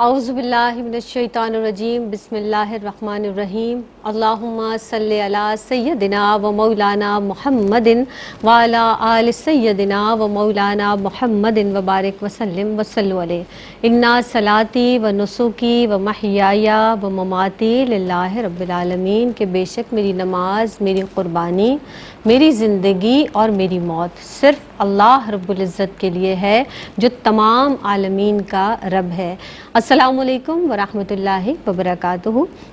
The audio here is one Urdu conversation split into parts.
اعوذ باللہ من الشیطان الرجیم بسم اللہ الرحمن الرحیم اللہم صلی علی سیدنا و مولانا محمد وعلی آل سیدنا و مولانا محمد وبارک وسلم وصلو علیہ انا صلاتی و نسکی و محیایا و مماتی للہ رب العالمین کہ بے شک میری نماز، میری قربانی، میری زندگی اور میری موت صرف اللہ رب العزت کے لیے ہے جو تمام عالمین کا رب ہے۔ السلام علیکم ورحمۃ اللہ وبرکاتہ۔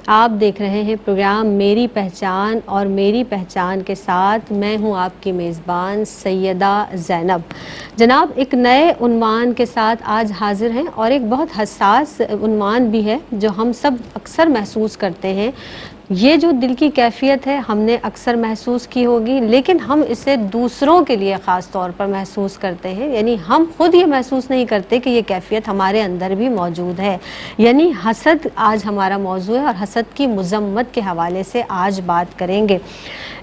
آپ دیکھ رہے ہیں پروگرام میری پہچان، اور میری پہچان کے ساتھ میں ہوں آپ کی میزبان سیدہ زینب۔ جناب ایک نئے عنوان کے ساتھ آج حاضر ہیں، اور ایک بہت حساس عنوان بھی ہے جو ہم سب اکثر محسوس کرتے ہیں۔ یہ جو دل کی کیفیت ہے ہم نے اکثر محسوس کی ہوگی، لیکن ہم اسے دوسروں کے لیے خاص طور پر محسوس کرتے ہیں، یعنی ہم خود یہ محسوس نہیں کرتے کہ یہ کیفیت ہمارے اندر بھی موجود ہے، یعنی حسد آج ہمارا موضوع ہے، اور حسد کی مذمت کے حوالے سے آج بات کریں گے۔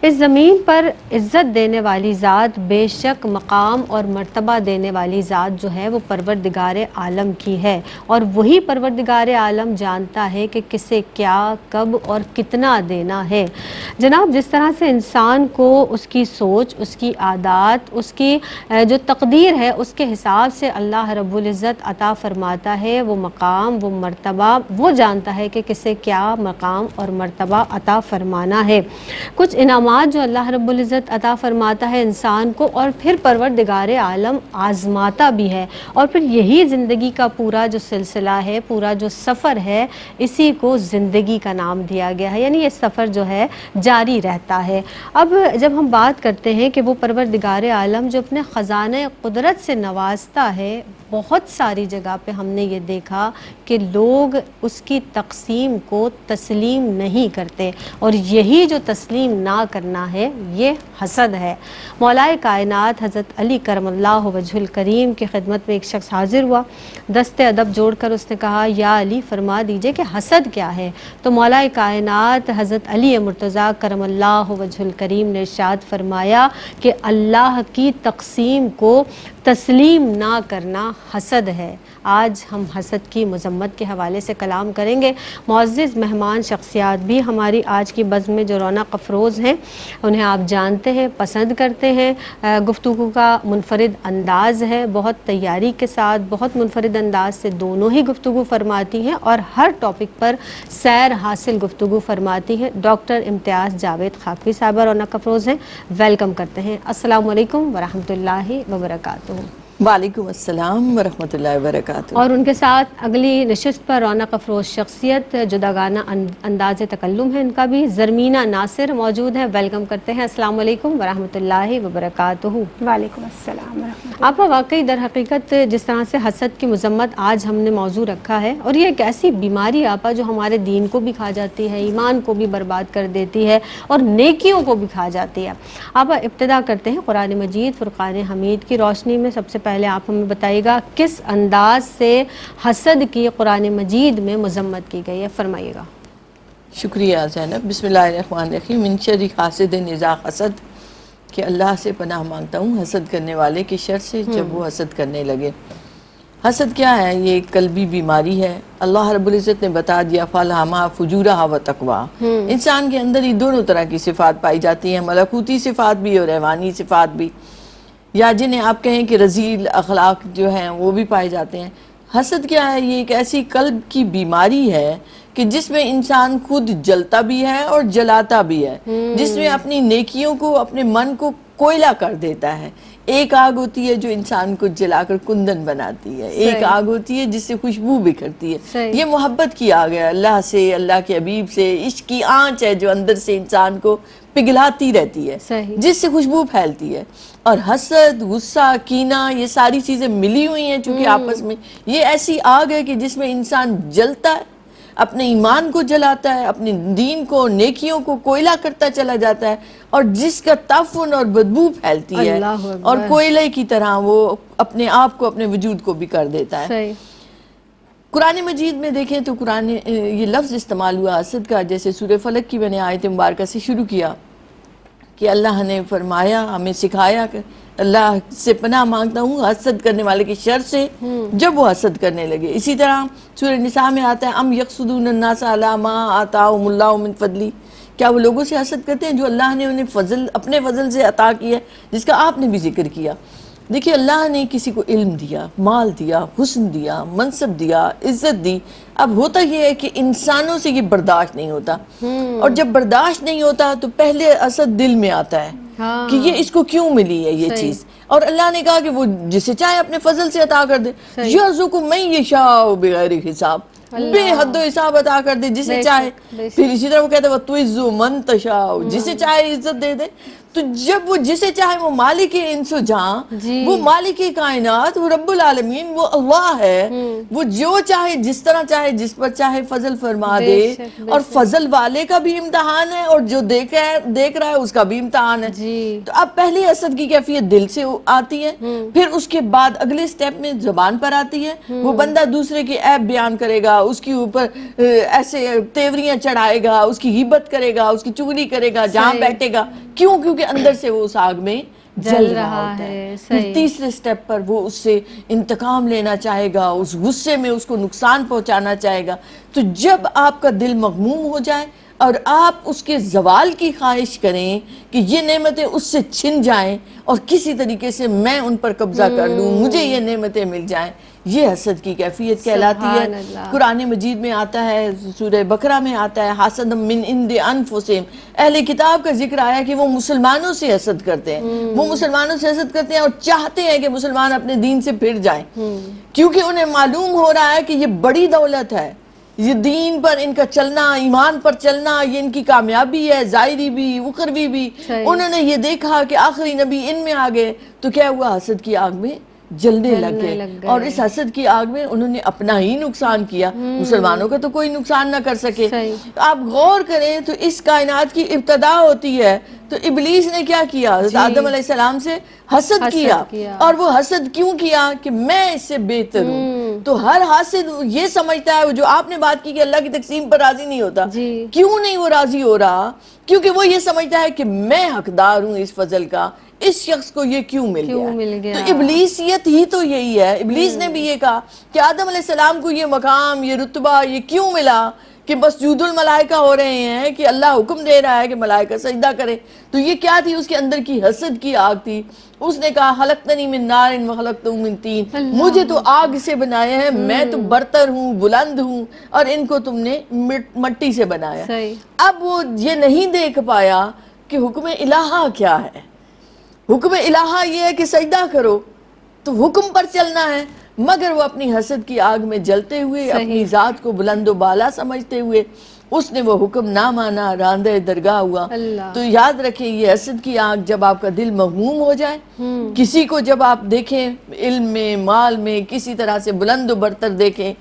اس زمین پر عزت دینے والی ذات، بے شک مقام اور مرتبہ دینے والی ذات جو ہے وہ پروردگار عالم کی ہے، اور وہی پروردگار عالم جانتا ہے کہ کسے کیا، کب اور کتنا دینا ہے۔ جناب جس طرح سے انسان کو اس کی سوچ، اس کی عادات، اس کی جو تقدیر ہے اس کے حساب سے اللہ رب العزت عطا فرماتا ہے وہ مقام، وہ مرتبہ، وہ جانتا ہے کہ کسے کیا مقام اور مرتبہ عطا فرمانا ہے۔ کچھ انعامات جو اللہ رب العزت عطا فرماتا ہے انسان کو، اور پھر پروردگار عالم آزماتا بھی ہے، اور پھر یہی زندگی کا پورا جو سلسلہ ہے، پورا جو سفر ہے، اسی کو زندگی کا نام دیا گیا ہے، یعنی یہ سفر جو ہے جاری رہتا ہے۔ اب جب ہم بات کرتے ہیں کہ وہ پروردگار عالم جو اپنے خزانہ قدرت سے نوازتا ہے، بہت ساری جگہ پہ ہم نے یہ دیکھا کہ لوگ اس کی تقسیم کو تسلیم نہیں کرتے، اور یہی جو تسلیم نہ کرنا ہے یہ حسد ہے۔ مولائے کائنات حضرت علی کرم اللہ وجہ الکریم کی خدمت میں ایک شخص حاضر ہوا، دست ادب جوڑ کر اس نے کہا یا علی فرما دیجئے کہ حسد کیا ہے؟ تو مولائے کائنات حضرت علی مرتضیٰ کرم اللہ وجہ الکریم نے ارشاد فرمایا کہ اللہ کی تقسیم کو تسلیم نہ کرنا حسد ہے۔ آج ہم حسد کی مذمت کے حوالے سے کلام کریں گے۔ معزز مہمان شخصیات بھی ہماری آج کی بزم میں جو رونق افروز ہیں، انہیں آپ جانتے ہیں، پسند کرتے ہیں، گفتگو کا منفرد انداز ہے، بہت تیاری کے ساتھ، بہت منفرد انداز سے دونوں ہی گفتگو فرماتی ہیں، اور ہر ٹاپک پر سیر حاصل گفتگو فرماتی ہیں۔ ڈاکٹر امتیاز جاوید خاکوی صاحبہ رونق افروز ہیں، ویلکم کرتے ہیں۔ السلام علیکم ورحمۃ اللہ وبرکاتہ۔ وعلیکم السلام ورحمۃ اللہ وبرکاتہ۔ اور ان کے ساتھ اگلی نشست پر رونق افروز شخصیت، جداگانہ انداز تکلم ہے ان کا بھی، زرمینہ ناصر موجود ہیں، ویلکم کرتے ہیں۔ السلام علیکم ورحمۃ اللہ وبرکاتہ۔ وعلیکم السلام ورحمۃ اللہ۔ آپ واقعی در حقیقت جس طرح سے حسد کی مذمت آج ہم نے موضوع رکھا ہے، اور یہ ایک ایسی بیماری آپا جو ہمارے دین کو بھی کھا جاتی ہے، ایمان کو بھی برباد کر دیتی ہے، اور نیکیوں کو بھی کھا جاتی ہے۔ آپ ابتدا کرتے ہیں قرآن مجید فرقان حمید کی روشنی میں۔ سب سے پہلے آپ ہمیں بتائیے گا کس انداز سے حسد کی قرآن مجید میں مذمت کی گئی ہے، فرمائیے گا۔ شکریہ زینب۔ بسم اللہ الرحمن الرحیم۔ من شر حاسد اذا حسد، کہ اللہ سے پناہ مانگتا ہوں حسد کرنے والے کی شر سے جب وہ حسد کرنے لگے۔ حسد کیا ہے؟ یہ ایک قلبی بیماری ہے۔ اللہ رب العزت نے بتا دیا فَالْهَمَا فُجُورَهَا وَتَقْوَىٰ، انسان کے اندر ہی دونوں طرح کی صفات پائی جاتی ہیں، ملکوتی صفات بھی اور حیوانی صفات بھی، یا جنہیں آپ کہیں کہ رذیل اخلاق جو ہیں وہ بھی پائے جاتے ہیں۔ حسد کیا ہے؟ یہ ایک ایسی قلب کی بیماری ہے کہ جس میں انسان خود جلتا بھی ہے اور جلاتا بھی ہے، جس میں اپنی نیکیوں کو، اپنے من کو کوئلہ کر دیتا ہے۔ ایک آگ ہوتی ہے جو انسان کو جلا کر کندن بناتی ہے، ایک آگ ہوتی ہے جس سے خوشبو بکھرتی ہے۔ یہ محبت کی آگ ہے، اللہ سے، اللہ کے حبیب سے، عشق کی آنچ ہے جو اندر سے انسان کو پگھلاتی رہتی ہے، جس سے خوشبو پھیلتی ہے۔ اور حسد، غصہ، کینہ، یہ ساری چیزیں ملی ہوئی ہیں چونکہ آپس میں، یہ ایسی آگ ہے کہ جس میں انسان جلتا ہے، اپنے ایمان کو جلاتا ہے، اپنے دین کو، نیکیوں کو کوئلہ کرتا چلا جاتا ہے، اور جس کا تعفن اور بدبو پھیلتی ہے، اور کوئلے کی طرح وہ اپنے آپ کو، اپنے وجود کو بھی کر دیتا ہے۔ قرآن مجید میں دیکھیں تو قرآن یہ لفظ استعمال ہوا حسد کا، جیسے سورہ فلق کی میں نے آیت مبارکہ سے شروع کیا کہ اللہ نے فرمایا، ہمیں سکھایا کہ اللہ سے پناہ مانگتا ہوں حسد کرنے والے کی شر سے جب وہ حسد کرنے لگے۔ اسی طرح سورہ نساء میں آتا ہے ام یحسدون الناس علی ما آتاہم اللہ من فضلہ، کیا وہ لوگوں سے حسد کرتے ہیں جو اللہ نے انہیں فضل اپنے فضل سے عطا کیا ہے، جس کا آپ نے بھی ذکر کیا۔ دیکھیے اللہ نے کسی کو علم دیا، مال دیا، حسن دیا، منصب دیا، عزت دی، اب ہوتا یہ ہے کہ انسانوں سے یہ برداشت نہیں ہوتا، اور جب برداشت نہیں ہوتا تو پہلے حسد دل میں آتا ہے کہ یہ اس کو کیوں ملی ہے یہ چیز، اور اللہ نے کہا کہ وہ جسے چاہے اپنے فضل سے عطا کر دے، یرزق من یشاء بغیر حساب، بے حد و حساب عطا کر دے جسے چاہے۔ پھر اسی طرح وہ کہتے ہیں وَتُعِزُّ مَن تَشَاءُ، جسے چاہے عزت دے دے۔ تو جب وہ جسے چاہے، وہ مالک انس و جہاں، وہ مالک کائنات، وہ رب العالمین، وہ اللہ ہے، وہ جو چاہے جس طرح چاہے جس پر چاہے فضل فرما دے، اور فضل والے کا بھی امتحان ہے اور جو دیکھ رہا ہے اس کا بھی امتحان ہے۔ تو اب پہلی حسد کی کیفیت دل سے آتی ہے، پھر اس کے بعد اگلے سٹیپ میں زبان پر آتی ہے، وہ بندہ دوسرے کی عیب بیان کرے گا، اس کے اوپر ایسے تیوریاں چڑھائے گا، اس کی غیبت کرے گا، اس کی چغلی کرے گا جہاں بیٹھے گا، کیونکہ اندر سے وہ اس آگ میں جل رہا ہوتا ہے۔ پھر تیسرے سٹیپ پر وہ اس سے انتقام لینا چاہے گا، اس غصے میں اس کو نقصان پہنچانا چاہے گا۔ تو جب آپ کا دل مغموم ہو جائے اور آپ اس کے زوال کی خواہش کریں کہ یہ نعمتیں اس سے چھن جائیں اور کسی طریقے سے میں ان پر قبضہ کر لوں، مجھے یہ نعمتیں مل جائیں، یہ حسد کی کیفیت کہلاتی ہے۔ قرآن مجید میں آتا ہے، سورہ بقرہ میں آتا ہے حسد من عند انفسہم، اہل کتاب کا ذکر آیا کہ وہ مسلمانوں سے حسد کرتے ہیں، وہ مسلمانوں سے حسد کرتے ہیں اور چاہتے ہیں کہ مسلمان اپنے دین سے پھر جائیں، کیونکہ انہیں معلوم ہو رہا ہے کہ یہ بڑی دولت ہے، یہ دین پر ان کا چلنا، ایمان پر چلنا، یہ ان کی کامیابی ہے، ظاہری بھی اخروی بھی۔ انہوں نے یہ دیکھا کہ آخری نبی ان میں آگئے تو کیا ہوا، حسد کی آگ میں جلنے لگ گئے، اور اس حسد کی آگ میں انہوں نے اپنا ہی نقصان کیا، مسلمانوں کا تو کوئی نقصان نہ کر سکے۔ آپ غور کریں تو اس کائنات کی ابتدا ہوتی ہے تو ابلیس نے کیا کیا، آدم علیہ السلام سے حسد کیا، اور وہ حسد کیوں کیا کہ میں اس سے بہتر ہوں۔ تو ہر حاسد یہ سمجھتا ہے، جو آپ نے بات کی کہ اللہ کی تقسیم پر راضی نہیں ہوتا، کیوں نہیں وہ راضی ہو رہا؟ کیونکہ وہ یہ سمجھتا ہے کہ میں حقدار ہوں اس فضل کا، اس شخص کو یہ کیوں مل گیا۔ تو ابلیسیت ہی تو یہی ہے۔ ابلیس نے بھی یہ کہا کہ آدم علیہ السلام کو یہ مقام، یہ رتبہ یہ کیوں ملا کہ مسجود الملائکہ ہو رہے ہیں، کہ اللہ حکم دے رہا ہے کہ ملائکہ سجدہ کرے۔ تو یہ کیا تھی؟ اس کے اندر کی حسد کی آگ تھی۔ اس نے کہا خلقتنی من نار وخلقتہ من طین، مجھے تو آگ سے بنایا ہے، میں تو برتر ہوں، بلند ہوں، اور ان کو تم نے مٹی سے بنایا۔ اب وہ یہ نہیں دیکھ پایا کہ حکم الہہ کیا ہے۔ حکم الہہ یہ ہے کہ سجدہ کرو، تو حکم پر چلنا ہے، مگر وہ اپنی حسد کی آگ میں جلتے ہوئے، اپنی ذات کو بلند و بالا سمجھتے ہوئے اس نے وہ حکم نہ مانا، راندہ درگاہ ہوا۔ تو یاد رکھیں، یہ حسد کی آگ جب آپ کا دل مغموم ہو جائے، کسی کو جب آپ دیکھیں علم میں، مال میں، کسی طرح سے بلند و برتر دیکھیں،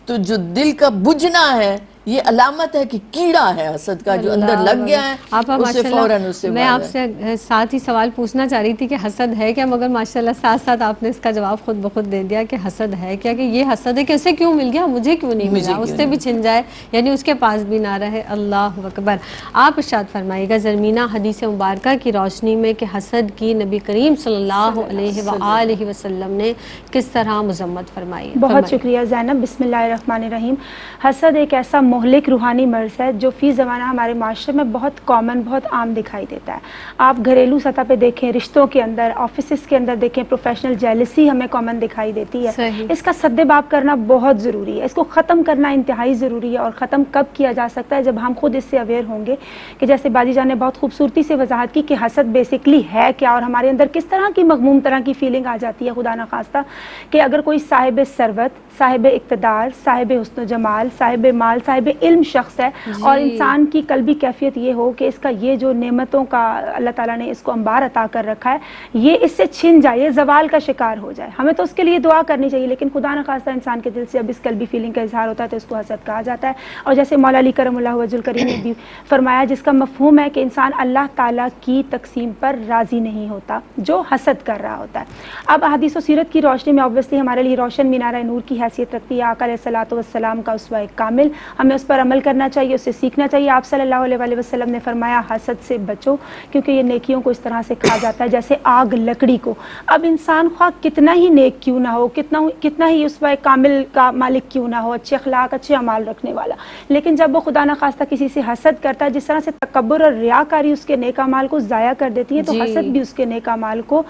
تو جو دل کا بجھنا ہے یہ علامت ہے کہ کیڑا ہے حسد کا جو اندر لگ گیا ہے، اس سے فوراً اس سے میں آپ سے ساتھ ہی سوال پوچھنا چاہ رہی تھی کہ حسد ہے کیا، مگر ماشاءاللہ ساتھ ساتھ آپ نے اس کا جواب خود بخود دے دیا کہ حسد ہے کیا، کہ یہ حسد ہے کہ اسے کیوں مل گیا، مجھے کیوں نہیں ملا، اس سے بھی چھن جائے، یعنی اس کے پاس بھی نہ رہے۔ اللہ اکبر۔ آپ ارشاد فرمائیے گا زرمینہ حدیث مبارکہ کی روشنی میں کہ حسد کی نبی کریم صلی اللہ علیہ وآلہ وسلم نے کس طرح مذمت فرمائی ہے؟ بہت شکریہ زینب۔ بسم اللہ الرحمن الرحیم۔ حسد ایک ایسا مہلک روحانی مرض ہے جو فی زمانہ ہمارے معاشرے میں بہت کامن، بہت عام دکھائی دیتا ہے۔ آپ گھریلو سطح پہ دیکھیں، رشتوں کے اندر، آفیسز کے اندر دیکھیں، پروفیشنل جیلسی ہمیں کامن دکھائی دیتی ہے۔ اس کا سد باب کرنا بہت ضروری ہے، اس کو ختم کرنا انتہائی ضروری ہے، اور ختم کب کیا جا سکتا ہے؟ جب ہم خود اس سے اویئر ہوں گے کہ جیسے باجی جان نے بہت خوبصورتی سے وضاحت کی کہ حسد بیسکلی ہے کیا، اور ہمارے اندر کس طرح کی مغموم طرح کی فیلنگ آ جاتی ہے خدا نخواستہ کہ اگر کوئی صاحب ثروت، صاحب اقتدار، صاحب حسن و جمال، صاحب مال، صاحب علم شخص ہے، اور انسان کی قلبی کیفیت یہ ہو کہ اس کا یہ جو نعمتوں کا اللہ تعالیٰ نے اس کو انبار عطا کر رکھا ہے، یہ اس سے چھن جائے، یہ زوال کا شکار ہو جائے، ہمیں تو اس کے لیے دعا کرنی چاہیے، لیکن خدا نخواستہ انسان کے دل سے اب اس قلبی فیلنگ کا اظہار ہوتا ہے تو اس کو حسد کہا جاتا ہے۔ اور جیسے مولا علی کرم اللہ وجہ الکریم نے بھی فرمایا، جس کا مفہوم ہے کہ انسان اللہ تعالیٰ کی تقسیم پر راضی نہیں ہوتا جو حسد کر رہا ہوتا ہے۔ اب احادیث و سیرت کی روشنی میں obviously ہمارے لیے روشن مینارہ نور کی حیثیت رکھتی ہے آقا علیہ الصلوۃ والسلام کا اسوہ کامل، ہمیں ہمیں اس پر عمل کرنا چاہیے, اس سے سیکھنا چاہیے. آپ صلی اللہ علیہ وسلم نے فرمایا حسد سے بچو کیونکہ یہ نیکیوں کو اس طرح سے کھا جاتا ہے جیسے آگ لکڑی کو. اب انسان خواہ کتنا ہی نیک کیوں نہ ہو, کتنا ہی اس پر کامل کا مالک کیوں نہ ہو, اچھے اخلاق اچھے اعمال رکھنے والا, لیکن جب وہ خدا نخواستہ کسی سے حسد کرتا ہے, جس طرح سے تکبر اور ریاکاری اس کے نیک اعمال کو ضائع کر دیتی ہے, تو حسد بھی اس کے نیک اعمال کو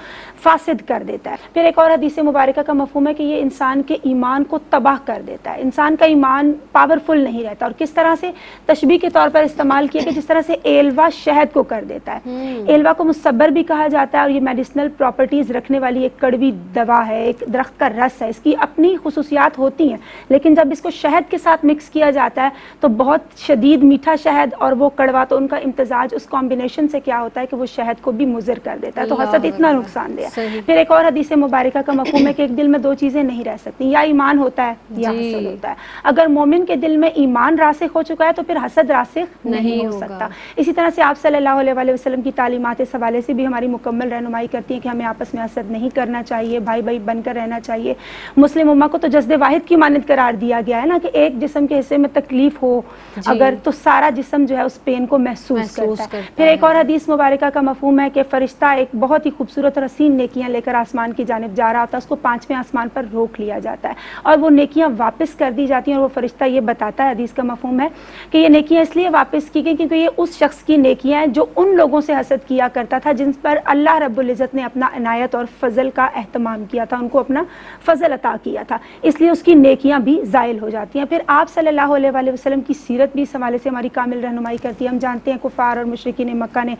فاسد کر دیتا ہے. پھر ایک اور حدیث مبارکہ کا مفہوم ہے کہ یہ انسان کے ایمان کو تباہ کر دیتا ہے, انسان کا ایمان پاورفل نہیں رہتا. اور کس طرح سے تشبیہ کے طور پر استعمال کیا کہ جس طرح سے ایلوا شہد کو کر دیتا ہے. ایلوا کو مصبر بھی کہا جاتا ہے اور یہ میڈیسنل پراپرٹیز رکھنے والی ایک کڑوی دوا ہے, ایک درخت کا رس ہے, اس کی اپنی خصوصیات ہوتی ہیں, لیکن جب اس کو شہد کے ساتھ مکس کیا جاتا ہے تو بہت شدید میٹھا شہد اور وہ کڑوا, تو ان کا امتزاج اس کمبینیشن سے کیا ہوتا ہے کہ وہ شہد کو بھی مضر کر دیتا ہے. تو حسد اتنا نقصان دہ ہے. پھر ایک اور حدیث مبارکہ کا مفہوم ہے کہ ایک دل میں دو چیزیں نہیں رہ سکتی, یا ایمان ہوتا ہے یا حسد ہوتا ہے. اگر مومن کے دل میں ایمان راسخ ہو چکا ہے تو پھر حسد راسخ نہیں ہو سکتا. اسی طرح سے آپ صلی اللہ علیہ وسلم کی تعلیمات اس حوالے سے بھی ہماری مکمل رہنمائی کرتی ہیں کہ ہمیں آپس میں حسد نہیں کرنا چاہیے, بھائی بھائی بن کر رہنا چاہیے. مسلم امہ کو تو جسد واحد کی مانند قرار دیا گیا ہے نا, کہ ایک جسم کے حصے میں تکلیف ہو اگر تو سارا جسم جو ہے اس پین کو محسوس کرتا ہے. پھر ایک اور حدیث مبارکہ کا مفہوم ہے کہ فرشتہ ایک بہت ہی خوبصورت اور حسین نیکیاں لے کر آسمان کی جانب جا رہا ہوتا ہے, اس کو 5ویں آسمان پر روک لیا جاتا ہے اور وہ نیکیاں واپس کر دی جاتی ہیں, اور وہ فرشتہ یہ بتاتا ہے, حدیث کا مفہوم ہے کہ یہ نیکیاں اس لیے واپس کی گئی کیونکہ یہ اس شخص کی نیکیاں ہیں جو ان لوگوں سے حسد کیا کرتا تھا جن پر اللہ رب العزت نے اپنا عنایت اور فضل کا اہتمام کیا تھا, ان کو اپنا فضل عطا کیا تھا, اس لیے اس کی نیکیاں بھی زائل ہو جاتی ہیں. پھر آپ صلی اللہ علیہ وسلم کی سیرت بھی اس حوالے سے ہماری کامل رہنمائی کرتی ہے. ہم جانتے ہیں کفار اور مشرکین مکہ نے,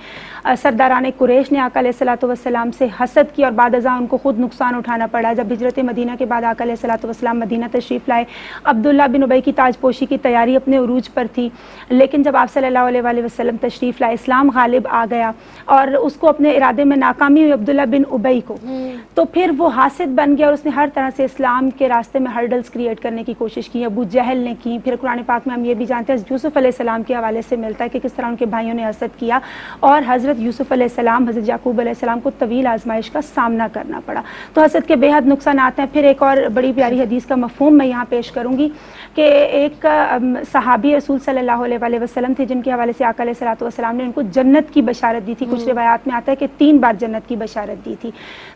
سرداران قریش نے آقا علیہ الصلوۃ والسلام سے حسد کیا اور بعد ازاں ان کو خود نقصان اٹھانا پڑا. جب ہجرت مدینہ کے بعد آقا علیہ الصلوۃ والسلام مدینہ تشریف لائے, عبداللہ بن ابی کی تاج پوشی کی تیاری اپنے عروج پر تھی, لیکن جب آپ صلی اللہ علیہ وسلم تشریف لائے, اسلام غالب آ گیا اور اس کو اپنے ارادے میں ناکامی ہوئی عبداللہ بن ابی کو, تو پھر وہ حاسد بن گیا اور اس نے ہر طرح سے اسلام کے راستے میں ہرڈلز کریٹ کرنے کی کوشش کی. ابو جہل نے کی. پھر قرآن پاک میں ہم یہ بھی جانتے ہیں یوسف علیہ السلام کے حوالے سے ملتا ہے کہ کس طرح ان کے بھائیوں نے حسد کیا اور حضرت یوسف علیہ السلام, حضرت یعقوب علیہ السلام کو طویل آزمائش کا سامنا کرنا پڑا. تو حسد کے بے حد نقصانات ہیں. پھر ایک اور بڑی پیاری حدیث کا مفہوم میں یہاں پیش کروں گی کہ ایک صحابی رسول صلی اللہ علیہ وسلم تھے جن کے حوالے سے آقا علیہ الصلوۃ والسلام نے ان کو جنت کی بشارت دی تھی. کچھ روایات میں آتا ہے کہ 3 بار جنت کی بشارت دی تھی.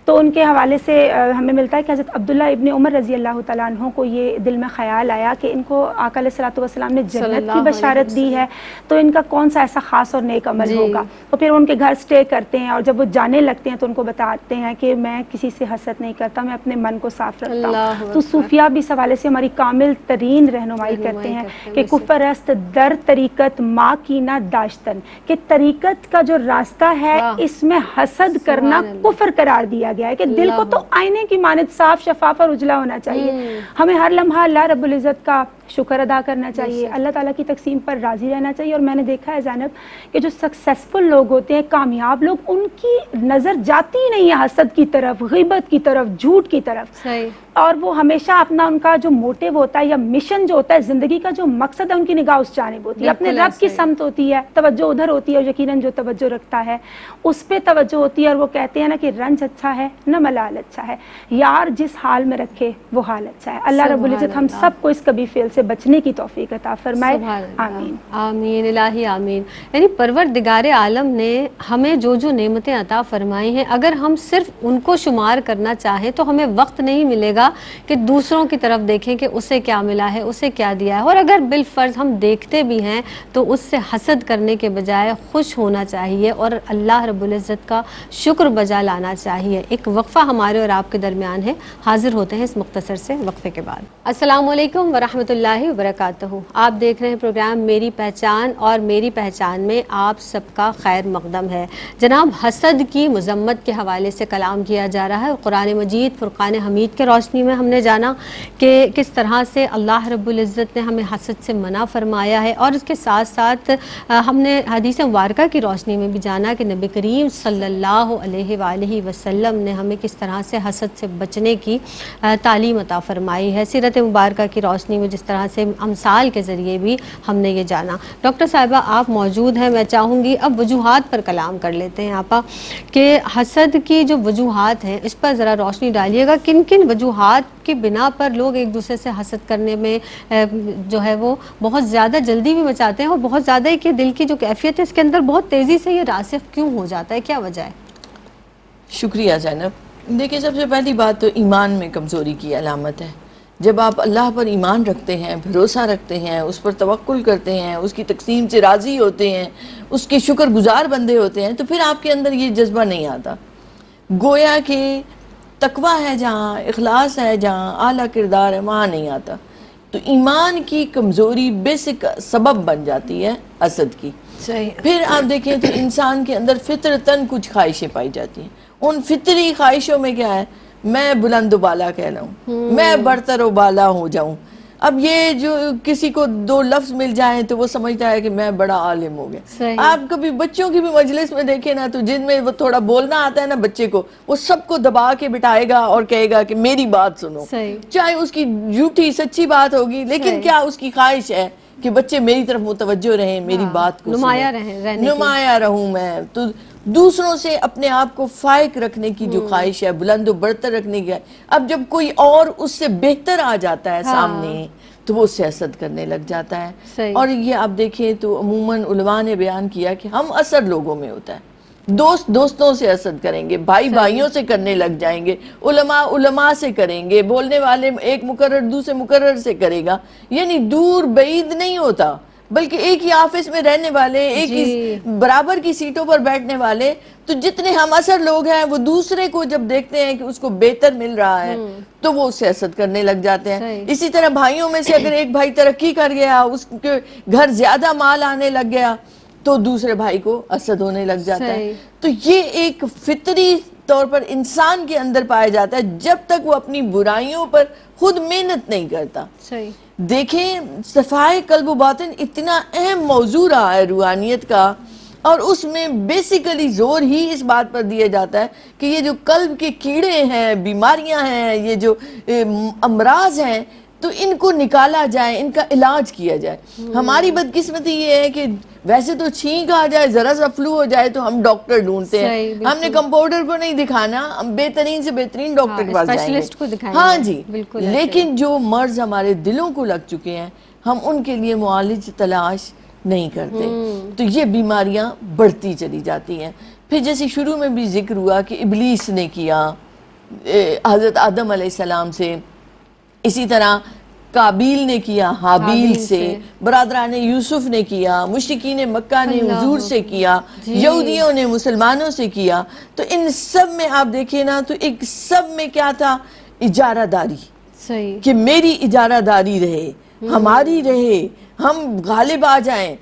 تو ان کے حوالے سے ہمیں ملتا ہے کہ حضرت عبداللہ ابن عمر رضی اللہ تعالیٰ عنہ کو یہ دل میں خیال آیا کہ ان کو آقا علیہ الصلوۃ والسلام نے جنت کی بشارت دی ہے, تو ان کا کون سا ایسا خاص اور نیک عمل ہوگا. تو پھر ان کے گھر سٹے کرتے ہیں اور جب وہ جانے لگتے ہیں تو ان کو بتاتے ہیں کہ میں کسی سے حسد نہیں کرتا, میں اپنے من کو صاف رکھتا ہوں. تو صوفیہ بھی اس حوالے سے ہماری کامل ترین رہنمائی کرتے ہیں کہ کفر است در طریقت ما کی نہ داشتن, کہ طریقت کا جو راستہ ہے اس میں حسد کرنا کفر قرار دیا گیا ہے, کہ دل کو تو آئینے کی مانند صاف شفاف اور اجلا ہونا چاہیے. ہمیں ہر لمحہ اللہ رب العزت کا شکر ادا کرنا چاہیے, اللہ تعالیٰ کی تقسیم پر راضی رہنا چاہیے. اور میں نے دیکھا ہے زینب کہ جو سکسیسفل لوگ ہوتے ہیں, کامیاب لوگ, ان کی نظر جاتی ہی نہیں ہے حسد کی طرف, غیبت کی طرف, جھوٹ کی طرف. اور وہ ہمیشہ اپنا ان کا جو موٹیو ہوتا ہے یا مشن جو ہوتا ہے, زندگی کا جو مقصد ہے, ان کی نگاہ اس جانب ہوتی ہے, اپنے رب کی سمت ہوتی ہے, توجہ ادھر ہوتی ہے. اور یقیناً جو توجہ رکھتا ہے اس پہ توجہ ہوتی ہے. اور وہ کہتے ہیں نا کہ رنج اچھا ہے نہ ملال اچھا ہے, یار جس حال میں رکھے وہ حال اچھا ہے. اللہ رب العزت ہم سب کو اس کبھی فعل سے بچنے کی توفیق عطا فرمائے. آمین آمین الہی آمین. یعنی پروردگار عالم نے ہمیں جو جو نعمتیں عطا فرمائی ہیں, اگر ہم صرف ان کو شمار کرنا چاہیں تو ہمیں وقت نہیں ملے گا کہ دوسروں کی طرف دیکھیں کہ اسے کیا ملا ہے, اسے کیا دیا ہے. اور اگر بالفرض ہم دیکھتے بھی ہیں تو اس سے حسد کرنے کے بجائے خوش ہونا چاہیے اور اللہ رب العزت کا شکر بجا لانا چاہیے. ایک وقفہ ہمارے اور آپ کے درمیان ہے, حاضر ہوتے ہیں اس مختصر سے وقفے کے بعد. السلام علیکم ورحمۃ اللہ وبرکاتہ. آپ دیکھ رہے ہیں پروگرام میری پہچان, اور میری پہچان میں آپ سب کا خیر مقدم ہے. جناب, حسد کی مذمت کے حوالے سے کلام کیا جا رہا ہے. قرآن مجید فرقان حمید کے روشنی میں ہم نے جانا کہ کس طرح سے اللہ رب العزت نے ہمیں حسد سے منع فرمایا ہے, اور اس کے ساتھ ساتھ ہم نے حدیث مبارکہ کی روشنی میں بھی جانا کہ نبی کریم صلی اللہ علیہ وآلہ وسلم نے ہمیں کس طرح سے حسد سے بچنے کی تعلیم عطا فرمائی ہے. سیرت مبارکہ کی روشنی میں جس طرح سے امثال کے ذریعے بھی ہم نے یہ جانا. ڈاکٹر صاحبہ آپ موجود ہیں, میں چاہوں گی اب وجوہات پر کلام کر لیتے ہیں آپا کہ حسد کی جو وجوہات ہیں اس پر ذرا روشنی ڈالیے گا. کن کن وجوہات شبہات کی بنا پر لوگ ایک دوسرے سے حسد کرنے میں جو ہے وہ بہت زیادہ جلدی بھی مچاتے ہیں، اور بہت زیادہ کہ دل کی جو کیفیت ہے اس کے اندر بہت تیزی سے یہ راسخ کیوں ہو جاتا ہے، کیا وجہ ہے؟ شکریہ زینب۔ دیکھیں، سب سے پہلی بات تو ایمان میں کمزوری کی علامت ہے۔ جب آپ اللہ پر ایمان رکھتے ہیں، بھروسہ رکھتے ہیں، اس پر توکل کرتے ہیں، اس کی تقسیم سے راضی ہوتے ہیں، اس کے شکر گزار بندے ہوتے ہیں، تو پھر آپ کے اندر یہ جذبہ نہیں آتا۔ گویا کہ تقویٰ ہے جہاں، اخلاص ہے جہاں، اعلیٰ کردار ہے وہاں نہیں آتا۔ تو ایمان کی کمزوری بیسک سبب بن جاتی ہے حسد کی۔ صحیح۔ پھر آپ دیکھیں تو انسان کے اندر فطرتاً کچھ خواہشیں پائی جاتی ہیں۔ ان فطری خواہشوں میں کیا ہے؟ میں بلند و بالا کہلاؤں، میں برتر و بالا ہو جاؤں۔ اب یہ جو کسی کو دو لفظ مل جائیں تو وہ سمجھتا ہے کہ میں بڑا عالم ہو گیا۔ صحیح۔ آپ کبھی بچوں کی بھی مجلس میں دیکھیں نا، تو جن میں وہ تھوڑا بولنا آتا ہے نا بچے کو، وہ سب کو دبا کے بٹھائے گا اور کہے گا کہ میری بات سنو، صحیح۔ چاہے اس کی جھوٹی سچی بات ہوگی، لیکن صحیح۔ کیا اس کی خواہش ہے کہ بچے میری طرف متوجہ رہیں، میری بات کو نمایاں سنیں، رہنے کی۔ نمایاں رہوں میں۔ تو دوسروں سے اپنے آپ کو فائق رکھنے کی جو خواہش ہے، بلند و برتر رکھنے کی ہے، اب جب کوئی اور اس سے بہتر آ جاتا ہے سامنے تو وہ اس سے حسد کرنے لگ جاتا ہے۔ صحیح۔ اور یہ آپ دیکھیں تو عموماً علماء نے بیان کیا کہ ہم اثر لوگوں میں ہوتا ہے، دوست دوستوں سے حسد کریں گے، بھائی بھائیوں سے کرنے لگ جائیں گے، علماء علماء سے کریں گے، بولنے والے ایک مقرر دوسرے مقرر سے کرے گا، یعنی دور بعید نہیں ہوتا، بلکہ ایک ہی آفس میں رہنے والے، ایک ہی برابر کی سیٹوں پر بیٹھنے والے، تو جتنے ہم اثر لوگ ہیں وہ دوسرے کو جب دیکھتے ہیں کہ اس کو بہتر مل رہا ہے تو وہ اس سے حسد کرنے لگ جاتے ہیں۔ اسی طرح بھائیوں میں سے اگر ایک بھائی ترقی کر گیا، اس کے گھر زیادہ مال آنے لگ گیا تو دوسرے بھائی کو حسد ہونے لگ جاتا ہے۔ تو یہ ایک فطری طور پر انسان کے اندر پایا جاتا ہے جب تک وہ اپنی برائیوں پر خود محنت نہیں کرتا۔ صحیح۔ دیکھیں، صفائے قلب و باطن اتنا اہم موضوع رہا ہے روحانیت کا، اور اس میں بیسیکلی زور ہی اس بات پر دیا جاتا ہے کہ یہ جو قلب کے کیڑے ہیں، بیماریاں ہیں، یہ جو امراض ہیں، تو ان کو نکالا جائے، ان کا علاج کیا جائے۔ ہماری بدقسمتی یہ ہے کہ ویسے تو چھینک آ جائے، ذرا سا فلو ہو جائے تو ہم ڈاکٹر ڈھونڈتے ہیں، ہم نے کمپاؤنڈر کو نہیں دکھانا، ہم بہترین سے بہترین ڈاکٹر کے پاس جائیں گے۔ ہاں جی، لیکن جو مرض ہمارے دلوں کو لگ چکے ہیں ہم ان کے لیے معالج تلاش نہیں کرتے، تو یہ بیماریاں بڑھتی چلی جاتی ہیں۔ پھر جیسے شروع میں بھی ذکر ہوا کہ ابلیس نے کیا حضرت آدم علیہ السلام سے، اسی طرح قابیل نے کیا حابیل سے، برادران یوسف نے کیا، مشرکین مکہ نے حضور سے کیا، یہودیوں نے مسلمانوں سے کیا۔ تو ان سب میں آپ دیکھیں نا تو ایک سب میں کیا تھا؟ اجارہ داری، کہ میری اجارہ داری رہے، ہماری رہے، ہم غالب آ جائیں۔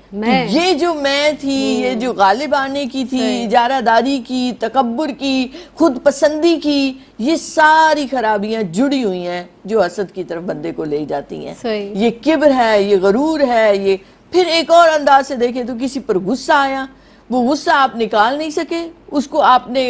یہ جو میں تھی، یہ جو غالب آنے کی تھی، اجارہ داری کی، تکبر کی، خود پسندی کی، یہ ساری خرابیاں جڑی ہوئی ہیں جو حسد کی طرف بندے کو لے جاتی ہیں۔ یہ کبر ہے، یہ غرور ہے، یہ پھر ایک اور انداز سے دیکھیں تو کسی پر غصہ آیا، وہ غصہ آپ نکال نہیں سکے، اس کو آپ نے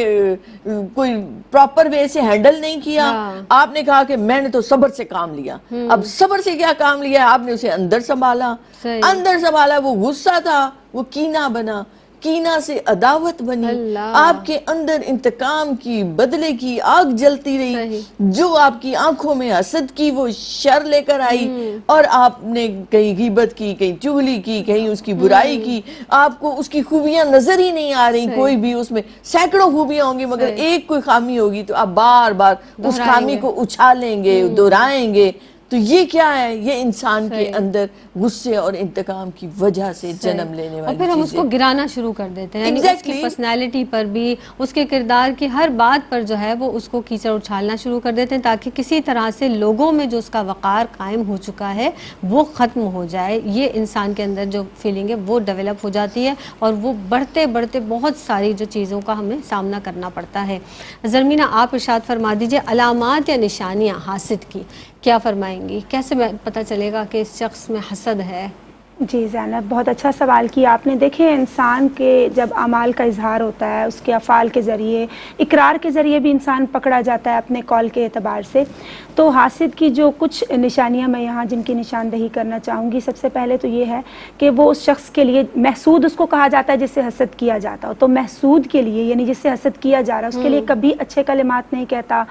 کوئی پراپر وے سے ہینڈل نہیں کیا، آپ نے کہا کہ میں نے تو صبر سے کام لیا۔ اب صبر سے کیا کام لیا؟ آپ نے اسے اندر سنبھالا، اندر سنبھالا، وہ غصہ تھا، وہ کینہ بنا، کینہ سے عداوت بنی، آپ کے اندر انتقام کی، بدلے کی آگ جلتی رہی، جو آپ کی آنکھوں میں حسد کی وہ شر لے کر آئی، اور آپ نے کہیں غیبت کی، کہیں چغلی کی، کہیں اس کی برائی کی، آپ کو اس کی خوبیاں نظر ہی نہیں آ رہی، کوئی بھی اس میں سینکڑوں خوبیاں ہوں گی مگر ایک کوئی خامی ہوگی تو آپ بار بار اس خامی کو اچھالیں گے، دہرائیں گے۔ تو یہ کیا ہے؟ یہ انسان کے اندر غصے اور انتقام کی وجہ سے جنم لینے والی اور پھر ہم اس کو گرانا شروع کر دیتے ہیں، یعنی اس کی پرسنالٹی پر بھی، اس کے کردار کی ہر بات پر جو ہے وہ اس کو کیچڑ اچھالنا شروع کر دیتے ہیں تاکہ کسی طرح سے لوگوں میں جو اس کا وقار قائم ہو چکا ہے وہ ختم ہو جائے۔ یہ انسان کے اندر جو فیلنگ ہے وہ ڈیولپ ہو جاتی ہے اور وہ بڑھتے بڑھتے بہت ساری جو چیزوں کا ہمیں سامنا کرنا پڑتا ہے۔ زرمینہ، آپ ارشاد فرما دیجئے علامات یا نشانیاں حاسد کی کیا فرمائیں گی؟ کیسے پتہ چلے گا کہ اس شخص میں حسد ہے؟ جی زینب، بہت اچھا سوال کیا آپ نے۔ دیکھیں، انسان کے جب اعمال کا اظہار ہوتا ہے، اس کے افعال کے ذریعے، اقرار کے ذریعے بھی انسان پکڑا جاتا ہے اپنے قول کے اعتبار سے۔ تو حاسد کی جو کچھ نشانیاں میں یہاں جن کی نشاندہی کرنا چاہوں گی، سب سے پہلے تو یہ ہے کہ وہ اس شخص کے لیے محسود اس کو کہا جاتا ہے جس سے حسد کیا جاتا ہو، تو محسود کے لیے یعنی جس سے حسد کیا جا رہا ہے اس کے لیے کبھی اچھے کلمات نہیں کہتا،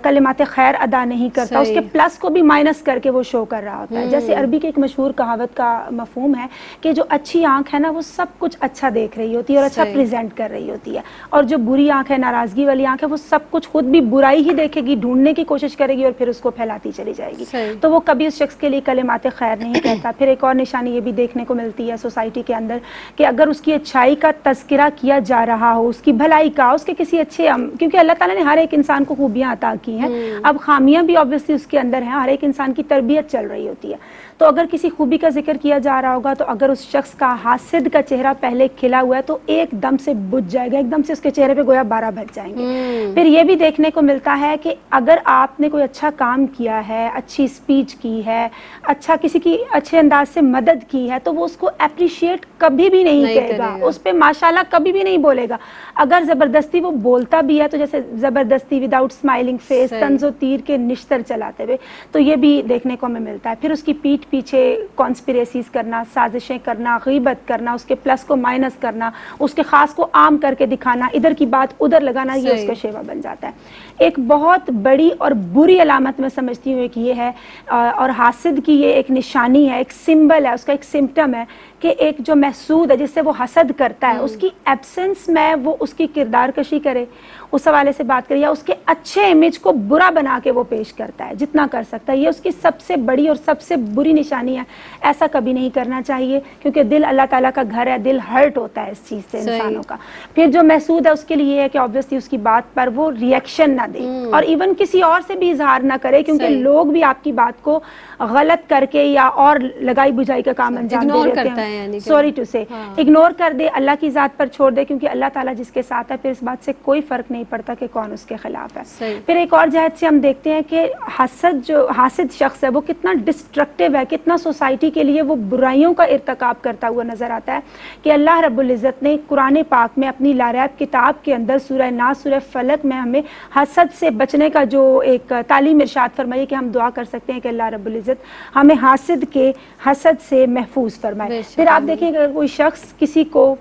کلمات خیر ادا نہیں کرتا، اس کے پلس کو بھی مائنس کر کے وہ شو کر رہا ہوتا ہے۔ جیسے عربی کی ایک مشہور کہاوت کا مفہوم ہے کہ جو اچھی آنکھ ہے نا وہ سب کچھ اچھا دیکھ رہی ہوتی ہے اور اچھا پریزنٹ کر رہی ہوتی ہے، اور جو بری آنکھ ہے، ناراضگی والی آنکھ ہے، وہ سب کچھ خود بھی برائی ہی دیکھے گی، ڈھونڈنے کی کوشش کرے گی اور پھر اس کو پھیلاتی چلی جائے گی۔ تو وہ کبھی اس شخص کے لیے کلمات خیر نہیں کہتا۔ پھر ایک اور نشانی یہ بھی دیکھنے کو ملتی ہے سوسائٹی کے اندر کہ اگر اس کی اچھائی کا تذکرہ کیا جا رہا ہو، اس کی بھلائی کا، اس کے کسی اچھے کیونکہ اللہ تعالیٰ نے ہر ایک انسان کو خوبیاں عطا کی ہیں، اب خامیاں بھی obviously اس کے اندر ہیں، ہر ایک انسان کی تربیت چل رہی ہوتی ہے، تو اگر کسی خوبی کا ذکر کیا جا رہا ہوگا تو اگر اس شخص کا حاسد کا چہرہ پہلے کھلا ہوا ہے تو ایک دم سے بجھ جائے گا، ایک دم سے اس کے چہرے پہ گویا 12 بج جائیں گے۔ پھر یہ بھی دیکھنے کو ملتا ہے کہ اگر آپ نے کوئی اچھا کام کیا ہے، اچھی اسپیچ کی ہے، اچھا کسی کی اچھے انداز سے مدد کی ہے، تو وہ اس کو اپریشیٹ کبھی بھی نہیں کہے گا، اس پہ ماشاءاللہ کبھی بھی نہیں بولے گا۔ اگر زبردستی وہ بولتا بھی ہے تو جیسے زبردستی وداؤٹ اسمائلنگ فیس، طنز و تیر کے نشتر چلاتے ہوئے، تو یہ بھی دیکھنے کو ہمیں ملتا ہے۔ پھر اس کی پیٹھ پیچھے کانسپریسیز کرنا، سازشیں کرنا، غیبت کرنا، اس کے پلس کو مائنس کرنا، اس کے خاص کو عام کر کے دکھانا، ادھر کی بات ادھر لگانا، یہ اس کا شیوا بن جاتا ہے۔ ایک بہت بڑی اور بری علامت میں سمجھتی ہوں ایک یہ ہے، اور حاسد کی یہ ایک نشانی ہے، ایک سمبل ہے، اس کا ایک سمپٹم ہے کہ ایک جو محسود ہے جس سے وہ حسد کرتا ہے، اس کی ایبسنس میں وہ اس کی کردار کشی کرے، اس حوالے سے بات کرے، یا اس کے اچھے امیج کو برا بنا کے وہ پیش کرتا ہے جتنا کر سکتا ہے۔ یہ اس کی سب سے بڑی اور سب سے بری نشانی ہے۔ ایسا کبھی نہیں کرنا چاہیے کیونکہ دل اللہ تعالیٰ کا گھر ہے، دل ہرٹ ہوتا ہے اس چیز سے انسانوں کا۔ پھر جو محسود ہے اس کے لیے یہ ہے کہ obviously اس کی بات پر وہ ریئیکشن نہ دے اور ایون کسی اور سے بھی اظہار نہ کرے، کیونکہ لوگ بھی آپ کی بات کو غلط کر کے یا اور لگائی بجائی کا کام انجام دے دیتے ہیں، سوری ٹو سے اگنور کر دے، اللہ کی ذات پر چھوڑ دے، کیونکہ اللہ تعالیٰ جس کے ساتھ ہے پھر اس بات سے کوئی فرق نہیں پڑتا کہ کون اس کے خلاف ہے۔ پھر ایک اور جہت سے ہم دیکھتے ہیں کہ حاسد شخص ہے وہ کتنا ڈسٹرکٹیو ہے، کتنا سوسائٹی کے لیے وہ برائیوں کا ارتکاب کرتا ہوا نظر آتا ہے، کہ اللہ رب العزت نے قرآن پاک میں اپنی لاریب کتاب کے اندر سورہ ناس، سورہ فلق میں ہمیں حسد سے بچنے کا جو ایک تعلیم ارشاد فرمائی کہ ہم دعا کر سکتے ہیں کہ اللہ رب العزت ہمیں حاسد کے حسد سے محفوظ فرمائے۔ پھر آپ دیکھیں کہ کوئی شخص کسی کو